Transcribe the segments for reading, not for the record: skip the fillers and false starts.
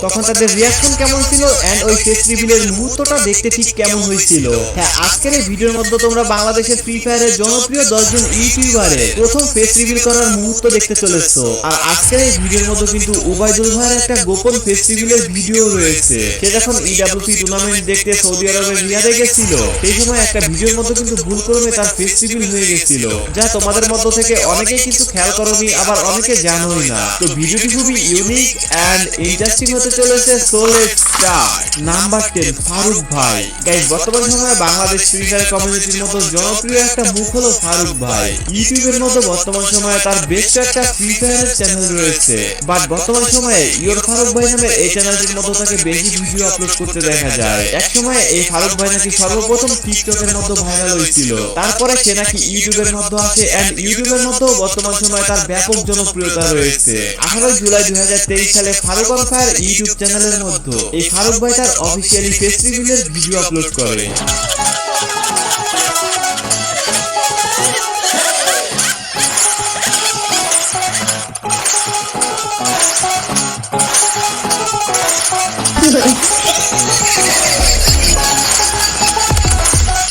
তখন তাদের রিয়াকশন কেমন ছিল এন্ড ওই ফেস রিভিলের মুহূর্তটা দেখতে ঠিক কেমন হয়েছিল। হ্যাঁ, আজকের এই ভিডিওর মধ্যে তোমরা বাংলাদেশের ফ্রি ফায়ারের জনপ্রিয় 10 জন ইউটিউবারের প্রথম ফেস রিভিল করার মুহূর্ত দেখতে চলেছো। আর আজকের এই ভিডিওর মধ্যে কিন্তু উবাইদুল ভাইয়ের একটা গোপন ফেস রিভিলের ভিডিও রয়েছে। সে যখন ইডব্লিউসি টুর্নামেন্ট দেখতে সৌদি আরবের রিয়াদে গেছিল, সেই সময় একটা ভিডিওর মধ্যে কিন্তু ভুল করে তার ফেস রিভিল হয়ে গেছিল, যা তোমাদের মধ্য থেকে অনেকেই কিন্তু খেয়াল করোনি, আবার অনেকে জানোই না। তো ভিডিওটি খুবই ইউনিক এন্ড ইন্টারেস্টিং হতে চলেছে। So let's start. Number 10, Faruk ভাই। গাইস, বর্তমান সময়ে বাংলাদেশ ফ্রি ফায়ার কমিউনিটির মতো জনপ্রিয় একটা মুখ হলো ফারুক ভাই। ইউটিউবের মধ্যে বর্তমান সময়ে তার বেশ একটা ফ্রি ফায়ারের চ্যানেল রয়েছে, বাট বর্তমান সময়ে ইয়োর ফারুক ভাই নামের এই চ্যানেলটির মধ্যে তাকে বেশি ভিডিও আপলোড করতে দেখা যায়। এক সময় এই ফারুক ভাই নাকি সর্বপ্রথম টিকটকের মধ্যে ভাইরাল হয়েছিল, তারপরে সে নাকি ইউটিউবের মধ্যে আসে এন্ড ইউটিউবের মধ্যেও বর্তমান সময়ে তার ব্যাপক জনপ্রিয়তা রয়েছে। 18 জুলাই 2023 সালে ফারুক অন ফায়ার ইউটিউব চ্যানেলের মধ্যে এই ফারুক ভাই তার অফিসিয়ালি ফেস রিভিলের ভিডিও আপলোড করে।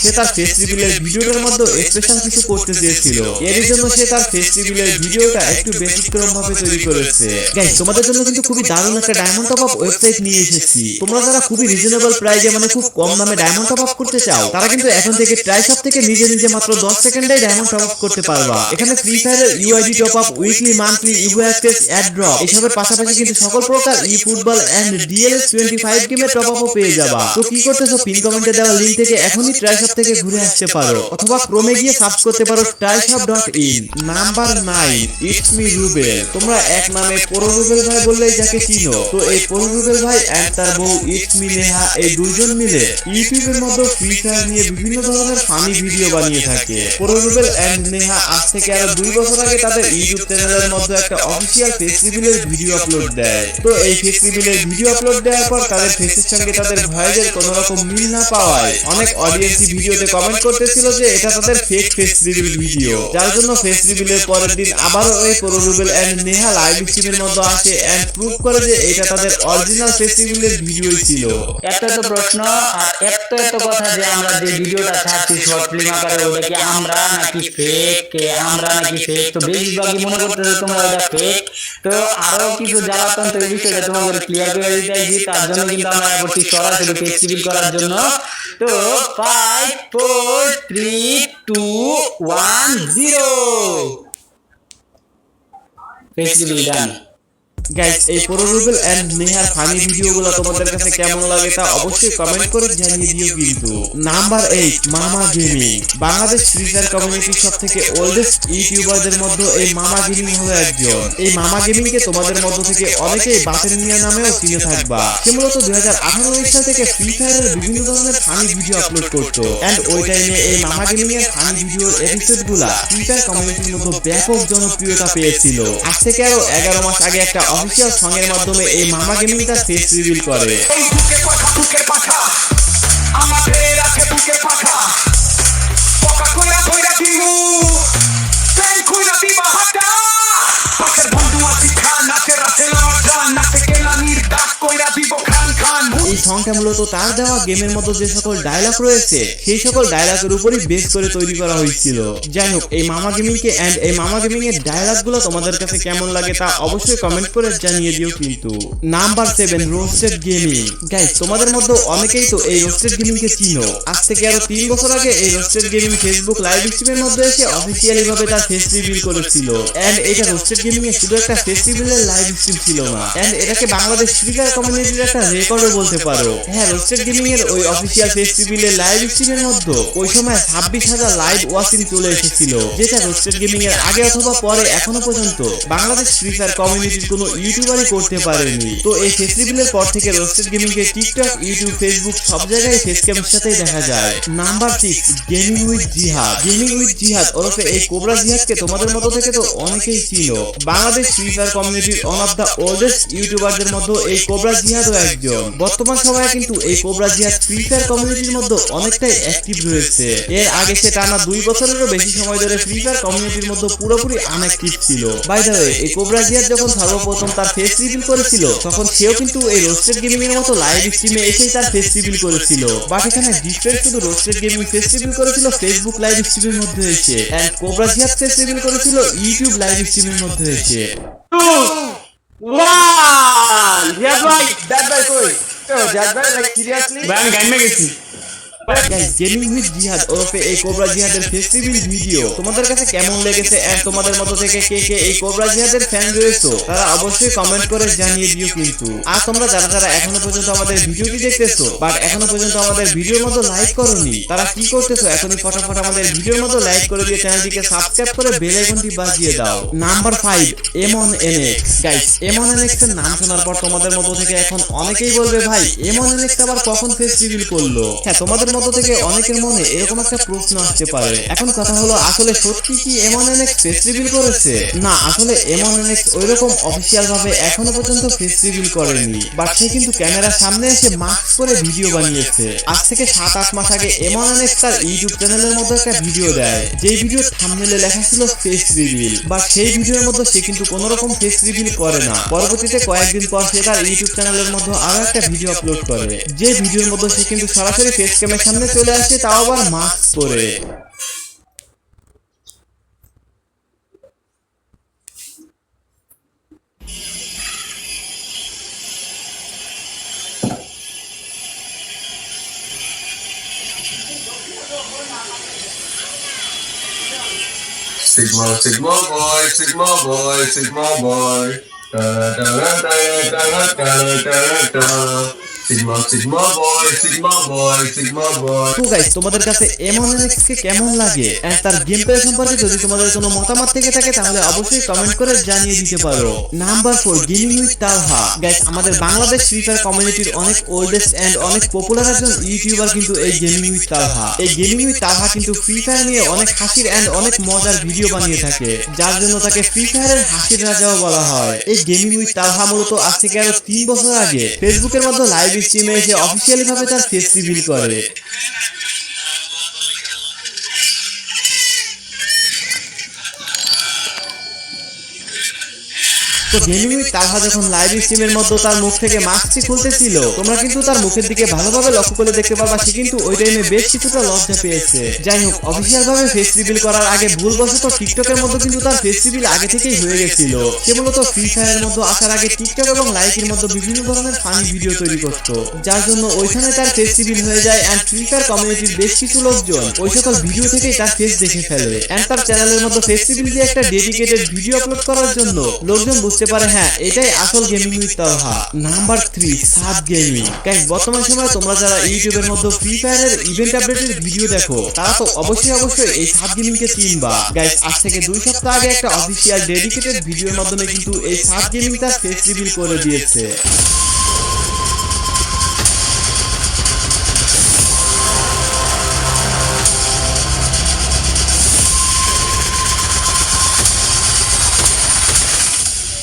সে তার ফেস রিভিলের ভিডিওটার মধ্যে স্পেশাল কিছু করতে চেয়েছিল, এর জন্য সে তার ফেস রিভিলের ভিডিওটা একটু ব্যতিক্রম ভাবে তৈরি করেছে। গাইস, তোমাদের জন্য কিন্তু খুবই দারুণ একটা ডায়মন্ড টপ আপ ওয়েবসাইট নিয়ে এসেছি। তোমরা যারা খুবই রিজনেবল প্রাইসে মানে খুব কম দামে ডায়মন্ড টপ আপ করতে চাও, তারা কিন্তু এখন থেকে ট্রাই শপ থেকে নিজে মাত্র 10 সেকেন্ডে ডায়মন্ড টপ আপ করতে পারবা। এখানে ফ্রি ফায়ারের UID top up, weekly, monthly, evo access, add drop এসবের পাশাপাশি কিন্তু সকল প্রকার ই ফুটবল এন্ড ডিএলএস 25 গেমের টপ আপও পেয়ে যাবা। তো কি করতেছো, পিন কমেন্টে দেওয়া লিংক থেকে এখনই ট্রাই শপ থেকে ঘুরে আসতে পারো, অথবা ক্রোমে গিয়ে সার্চ করতে পারো tryshop.in। Number 9, it's me Rubel. তোমরা এক নামে পরো রুবেল ভাই বললেই যাকে চিনো, তো এই পরো রুবেল ভাই এন্ড তার বউ ইটস মি নেহা এই দুইজন মিলে ইউটিউবের মধ্যে ফ্রি ফায়ার নিয়ে বিভিন্ন ধরনের ফানি ভিডিও বানিয়ে থাকে। পরো রুবেল এন্ড নেহা আজ থেকে আরো 2 বছর আগে তাদের ইউটিউব চ্যানেলের মধ্যে একটা অফিসিয়াল ফেস রিভিলের ভিডিও আপলোড দেয়। তো এই ফেস রিভিলের ভিডিও আপলোড দেওয়ার পর তাদের ফেসের সঙ্গে তাদের ভয়েসের কোনো রকম মিল না পাওয়ায় অনেক অডিয়েন্স ভিডিওতে কমেন্ট করতেছিল যে এটা তাদের ফেক ফেস রিভিল ভিডিও, যার জন্য ফেস রিভিলের পরের দিন আবারও ওই পরো রুবেল এন্ড নেহা লাইভ স্ট্রিমের মধ্যে আসে এন্ড প্রুভ করে যে এটা তাদের অরিজিনাল ফেস রিভিলের ভিডিওই ছিল। এত প্রশ্ন আর এত কথা যে আমরা যে ভিডিওটা ছাড়ছি শর্ট ফিল্ম আকারে, ওটা কি আমরা নাকি ফেক, আমরা নাকি ফেক? তো বেশিরভাগই মনে করতেছে তোমরা এটা ফেক। তো আরো কিছু জ্বালাতন তো এই বিষয়টা তোমাদের ক্লিয়ার করে দিতে চাইছি, তার জন্য কিন্তু আমরা করছি সরাসরি ফেস রিভিল করার জন্য। তো 5 4 3 2 1 0 ফেস রিভিল ডান। গাইস, এই পরো রুবেল এন্ড নেহার ফানি ভিডিওগুলো তোমাদের কাছে কেমন লাগে তা অবশ্যই কমেন্ট করে জানিয়ে দিও। কিন্তু নাম্বার 8, মামা গেমিং। বাংলাদেশ ফ্রি ফায়ার কমিউনিটির সবথেকে ওল্ডেস্ট ইউটিউবারদের মধ্যে এই মামা গেমিং হলো একজন। এই মামা গেমিং কে তোমাদের মধ্য থেকে অনেকেই বাতের মিয়া নামেও চিনে থাকবা। সে মূলত 2018 সাল থেকে ফ্রি ফায়ারের বিভিন্ন ধরনের ফানি ভিডিও আপলোড করতো এন্ড ওই টাইমে এই মামা গেমিং এর ফানি ভিডিওর এপিসোডগুলা ফ্রি ফায়ার কমিউনিটির মধ্যে ব্যাপক জনপ্রিয়তা পেয়েছিল। আজ থেকে আরো 11 মাস আগে একটা অফিসিয়াল সঙ্গের মাধ্যমে এই মামা গেমিং তার ফেস রিভিল করে। এই সংটা মূলত তার দেওয়া গেমের মতো যে সকল ডায়লগ রয়েছে সেই সকল ডায়লগের উপরই বেস করে তৈরি করা হয়েছিল। যাই হোক, এই মামা গেমিং কে এন্ড এই মামা গেমিং এর ডায়লগ গুলো তোমাদের কাছে কেমন লাগে তা অবশ্যই কমেন্ট করে জানিয়ে দিও। কিন্তু নাম্বার 7, রোস্টেড গেমিং। গাইস, তোমাদের মধ্যে অনেকেই তো এই রোস্টেড গেমিং কে চিনো। আজ থেকে আরো 3 বছর আগে এই রোস্টেড গেমিং ফেসবুক লাইভ স্ট্রিমের মধ্যে এসে অফিসিয়ালি ভাবে তার ফেস রিভিল করেছিল এন্ড এটা রোস্টেড গেমিং এ শুধু একটা ফেস রিভিলের লাইভ স্ট্রিম ছিল না, এন্ড এটাকে বাংলাদেশ ফ্রি ফায়ার কমিউনিটির একটা রেকর্ডও বলতে পারো। হ্যাঁ, রোস্টেড গেমিং এর ওই অফিসিয়াল ফেস রিভিলের লাইভ স্ট্রিমের মধ্যে ওই সময় 26,000 লাইভ ওয়াচিং চলে এসেছিল, যেটা রোস্টেড গেমিং এর আগে অথবা পরে এখনো পর্যন্ত বাংলাদেশ ফ্রি ফায়ার কমিউনিটির কোনো ইউটিউবারই করতে পারেনি। তো এই ফেস রিভিলের পর থেকে রোস্টেড গেমিং কে টিকটক, ইউটিউব, ফেসবুক সব জায়গায় ফেস ক্যামের সাথেই দেখা যায়। নাম্বার 6, গেমিং উইথ জিহাদ। গেমিং উইথ জিহাদ ওরফে এই কোবরা জিহাদকে তোমাদের মতো থেকে তো অনেকেই চিনো। বাংলাদেশ ফ্রি ফায়ার কমিউনিটির ওয়ান অফ দ্য ওল্ডেস্ট ইউটিউবারদের মধ্যে এই কোবরা জিহাদও একজন। বর্তমান সময়ে কিন্তু এই কোবরা জিহাদ ফ্রি ফায়ার কমিউনিটির মধ্যে অনেকটাই অ্যাক্টিভ রয়েছে। এর আগে সে টানা 2 বছরেরও বেশি সময় ধরে ফ্রি ফায়ার কমিউনিটির মধ্যে পুরোপুরি আনঅ্যাক্টিভ ছিল। বাই দ্য ওয়ে, এই কোবরা জিহাদ যখন সর্বপ্রথম তার ফেস রিভিল করেছিল তখন সেও কিন্তু এই রোস্টেড গেমিং এর মতো লাইভ স্ট্রিমে এসেই তার ফেস রিভিল করেছিল। বাট এখানে ডিফারেন্ট শুধু রোস্টেড গেমিং ফেস রিভিল করেছিল ফেসবুক লাইভ স্ট্রিমের মধ্যে এসে, এন্ড কোবরা জিহাদ ফেস রিভিল করেছিল ইউটিউব লাইভ স্ট্রিমের মধ্যে এসে। জিয়াদ ভাই কই? জিয়াদ ভাই লাইক সিরিয়াসলি ভাই আমি গাইমে গেছি। গাইস, গেমিং উইথ জিহাদ ওরফে এই কোবরা জিহাদের ফেস রিভিল ভিডিও তোমাদের কাছে কেমন লেগেছে এন্ড তোমাদের মধ্য থেকে কে কে এই কোবরা জিহাদের ফ্যান রয়েছে তারা অবশ্যই কমেন্ট করে জানিয়ে দিও। কিন্তু আর তোমরা যারা যারা এখনো পর্যন্ত আমাদের ভিডিওটি দেখতেছো বাট এখনো পর্যন্ত আমাদের ভিডিওর মধ্যে লাইক করোনি, তারা কি করতেছো? এখনই ফটাফট আমাদের ভিডিওর মধ্যে লাইক করে দিয়ে চ্যানেলটিকে সাবস্ক্রাইব করে বেল আইকনটি বাজিয়ে দাও। Number 5, M1NX। গাইস, M1NX এর নাম শোনার পর তোমাদের মধ্য থেকে এখন অনেকেই বলবে, ভাই M1NX আবার কখন ফেস রিভিল করলো? হ্যাঁ, তোমাদের মধ্য থেকে অনেকের মনে এরকম একটা প্রশ্ন আসতে পারে। এখন কথা হলো, আসলে সত্যি কি M1NX ফেস রিভিল করেছে? না, আসলে M1NX ওইরকম অফিসিয়াল ভাবে এখনো পর্যন্ত ফেস রিভিল করেনি, বাট সে কিন্তু ক্যামেরার সামনে এসে মাস্ক পরে ভিডিও বানিয়েছে। আজ থেকে 7-8 মাস আগে M1NX তার ইউটিউব চ্যানেলের মধ্যে একটা ভিডিও দেয়, যে ভিডিও থাম্বনেলে লেখা ছিল ফেস রিভিল, বাট সেই ভিডিওর মধ্যে সে কিন্তু কোনো রকম ফেস রিভিল করে না। পরবর্তীতে কয়েকদিন পর সে তার ইউটিউব চ্যানেলের মধ্যে আরো একটা ভিডিও আপলোড করে, যে ভিডিওর মধ্যে সে কিন্তু সরাসরি ফেস ক্যামেরার সামনে চলে আসে, তাও আবার মাস্ক পরে। Sigma boy, Sigma boy, Sigma boy. Da da da da da da da da da. Sigma boy, Sigma boy, Sigma boy. তো গাইস, তোমাদের কাছে M1NX কে কেমন লাগে এন্ড তার গেম প্লে সম্পর্কে যদি তোমাদের কোনো মতামত থেকে থাকে তাহলে অবশ্যই কমেন্ট করে জানিয়ে দিতে পারো। Number 4, gaming with Talha. Guys, আমাদের বাংলাদেশ ফ্রি ফায়ার কমিউনিটির অনেক ওল্ডেস্ট এন্ড অনেক পপুলার একজন ইউটিউবার কিন্তু এই গেমিং উইথ তালহা। এই গেমিং উইথ তালহা কিন্তু ফ্রি ফায়ার নিয়ে অনেক হাসির এন্ড অনেক মজার ভিডিও বানিয়ে থাকে, যার জন্য তাকে ফ্রি ফায়ারের হাসির রাজাও বলা হয়। এই গেমিং উইথ তালহা মূলত আজ থেকে আরো 3 বছর আগে ফেসবুকের মধ্যে লাইভ স্ট্রিমে এসে অফিসিয়ালি ভাবে তার ফেস রিভিল করে। তো গেমিং উইথ তালহা যখন লাইভ স্ট্রিমের মধ্যে তার মুখ থেকে মাস্কটি খুলতেছিল, তোমরা কিন্তু তার মুখের দিকে ভালোভাবে লক্ষ্য করে দেখতে পারবা সে কিন্তু ওই টাইমে বেশ কিছুটা লজ্জা পেয়েছে। যাই হোক, অফিসিয়াল ভাবে ফেস রিভিল করার আগে ভুলবশত টিকটকের মধ্যে কিন্তু তার ফেস রিভিল আগে থেকেই হয়ে গেছিল। সে মূলত ফ্রি ফায়ারের মধ্যে আসার আগে টিকটক এবং লাইকের মধ্যে বিভিন্ন ধরনের ফানি ভিডিও তৈরি করত, যার জন্য ওইখানে তার ফেস রিভিল হয়ে যায় এন্ড ফ্রি ফায়ার কমিউনিটির বেশ কিছু লোকজন ওই সকল ভিডিও থেকেই তার ফেস দেখে ফেলে এন্ড তার চ্যানেলের মধ্যে ফেস রিভিল দিয়ে একটা ডেডিকেটেড ভিডিও আপলোড করার জন্য লোকজন বুঝতে পারে হ্যাঁ এটাই আসল gaming with Talha. Number 3, Saad gaming. Guys, বর্তমান সময়ে তোমরা যারা ইউটিউবের মধ্যে ফ্রি ফায়ারের ইভেন্ট আপডেটের ভিডিও দেখো তারা তো অবশ্যই এই সাদ গেমিং কে চিনবা। গাইস, আজ থেকে 2 সপ্তাহ আগে একটা অফিসিয়াল ডেডিকেটেড ভিডিওর মাধ্যমে কিন্তু এই সাদ গেমিং তার ফেস রিভিল করে দিয়েছে।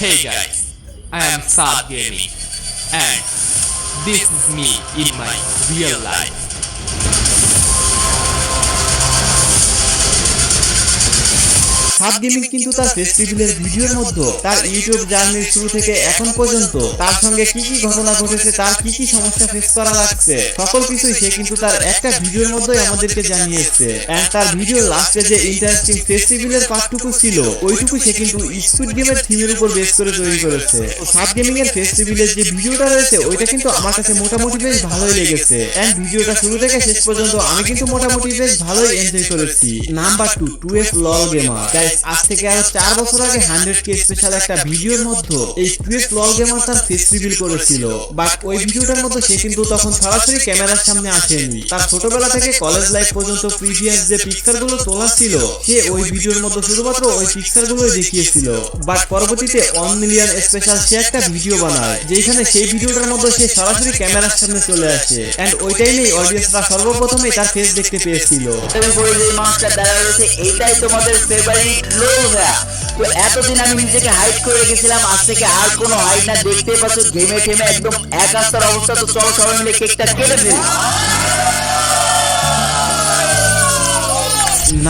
Hey guys, I am Saad Gaming and this is me in my real life. Saad gaming কিন্তু তার ফেস রিভিলের ভিডিওর মধ্যে তার ইউটিউব জার্নির শুরু থেকে এখন পর্যন্ত তার সঙ্গে কি কি ঘটনা ঘটেছে, তার কি কি সমস্যা ফেস করা লাগছে, সকল কিছুই সে কিন্তু তার একটা ভিডিওর মধ্যেই আমাদেরকে জানিয়েছে। এন্ড তার ভিডিওর লাস্টে যে ইন্টারেস্টিং ফেস রিভিলের পার্টটুকু ছিল ওইটুকু সে কিন্তু স্কুইড গেমের থিমের উপর বেস করে তৈরি করেছে। তো সাদ গেমিং এর ফেস রিভিলের যে ভিডিওটা রয়েছে ওইটা কিন্তু আমার কাছে মোটামুটি বেশ ভালোই লেগেছে এন্ড ভিডিওটা শুরু থেকে শেষ পর্যন্ত আমি কিন্তু মোটামুটি বেশ ভালোই এনজয় করেছি। নাম্বার 2, 2F লল গেমার। আজ থেকে আরো 4 বছর আগে 100K স্পেশাল একটা ভিডিওর মধ্যে এই 2F লল গেমার তার ফেস রিভিল করেছিল, বাট ওই ভিডিওটার মধ্যে সে কিন্তু তখন সরাসরি ক্যামেরার সামনে আসেনি। তার ছোটবেলা থেকে কলেজ লাইফ পর্যন্ত প্রিভিয়াস যে পিকচার গুলো তোলা ছিল সে ওই ভিডিওর মধ্যে শুধুমাত্র ওই পিকচার গুলোই দেখিয়েছিল, বাট পরবর্তীতে 1 মিলিয়ন স্পেশাল সে একটা ভিডিও বানায় যেখানে সেই ভিডিওটার মধ্যে সে সরাসরি ক্যামেরার সামনে চলে আসে এন্ড ওই টাইমেই অডিয়েন্সরা সর্বপ্রথমে তার ফেস দেখতে পেয়েছিল। এইটাই তোমাদের ফেভারিট লো ভাইয়া। তো এতদিন আমি নিজেকে হাইড করে রেখেছিলাম, আজ থেকে আর কোনো হাইড না, দেখতেই পাচ্ছ গেমে টেমে একদম একাত্তর অবস্থা। তো চলো সবাই মিলে কেকটা কেটে ফেলি।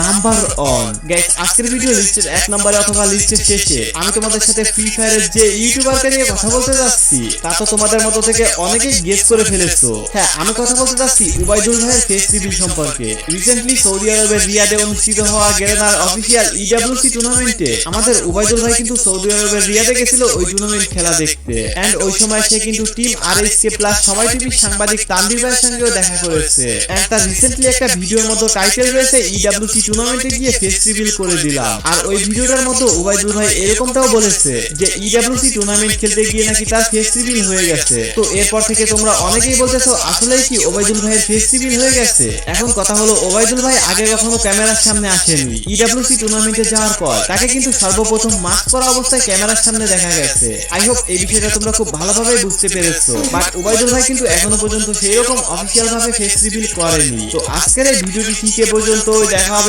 নাম্বার অন গাইস, আজকের ভিডিও লিস্টের 1 নম্বরে অথবা লিস্টের শেষে আমি তোমাদের সাথে ফ্রি ফায়ারের যে ইউটিউবারকে নিয়ে কথা বলতে যাচ্ছি তা তো তোমাদের মতো থেকে অনেকেই গেস করে ফেলেছো। হ্যাঁ, আমি কথা বলতে যাচ্ছি উবাইদুল ভাইয়ের ফেস রিভিল সম্পর্কে। রিসেন্টলি সৌদি আরবের রিয়াদে অনুষ্ঠিত হওয়া গেরেনার অফিসিয়াল ইডব্লিউসি টুর্নামেন্টে আমাদের উবাইদুল ভাই কিন্তু সৌদি আরবের রিয়াদে গেছিল ওই টুর্নামেন্ট খেলা দেখতে। এন্ড ওই সময় সে কিন্তু টিম আরএসকে প্লাস সময় টিভির সাংবাদিক তানভীর ভাইয়ের সঙ্গেও দেখা করেছে। এন্ড তার রিসেন্টলি একটা ভিডিওর মধ্যে টাইটেল রয়েছে ইডব্লিউসি টুর্নামেন্টে গিয়ে ফেস রিভিল করে দিলাম। আর ওই ভিডিওটার মধ্যে উবাইদুল ভাই এরকমটাও বলেছে যে ইডব্লিউসি টুর্নামেন্ট খেলতে গিয়ে নাকি তার ফেস রিভিল হয়ে গেছে। তো এরপর থেকে তোমরা অনেকেই বলতেছো আসলেই কি উবাইদুল ভাইয়ের ফেস রিভিল হয়ে গেছে? এখন কথা হলো, উবাইদুল ভাই আগে কখনো ক্যামেরার সামনে আসেনি। ইডব্লিউসি টুর্নামেন্টে যাওয়ার পর তাকে কিন্তু সর্বপ্রথম মাস্ক পরা অবস্থায় ক্যামেরার সামনে দেখা গেছে। আই হোপ এই বিষয়টা তোমরা খুব ভালোভাবে বুঝতে পেরেছো। বাট উবাইদুল ভাই কিন্তু এখনো পর্যন্ত সেই রকম অফিসিয়াল ভাবে ফেস রিভিল করেনি। তো আজকের এই ভিডিওটি ঠিক এ পর্যন্ত, দেখা হবে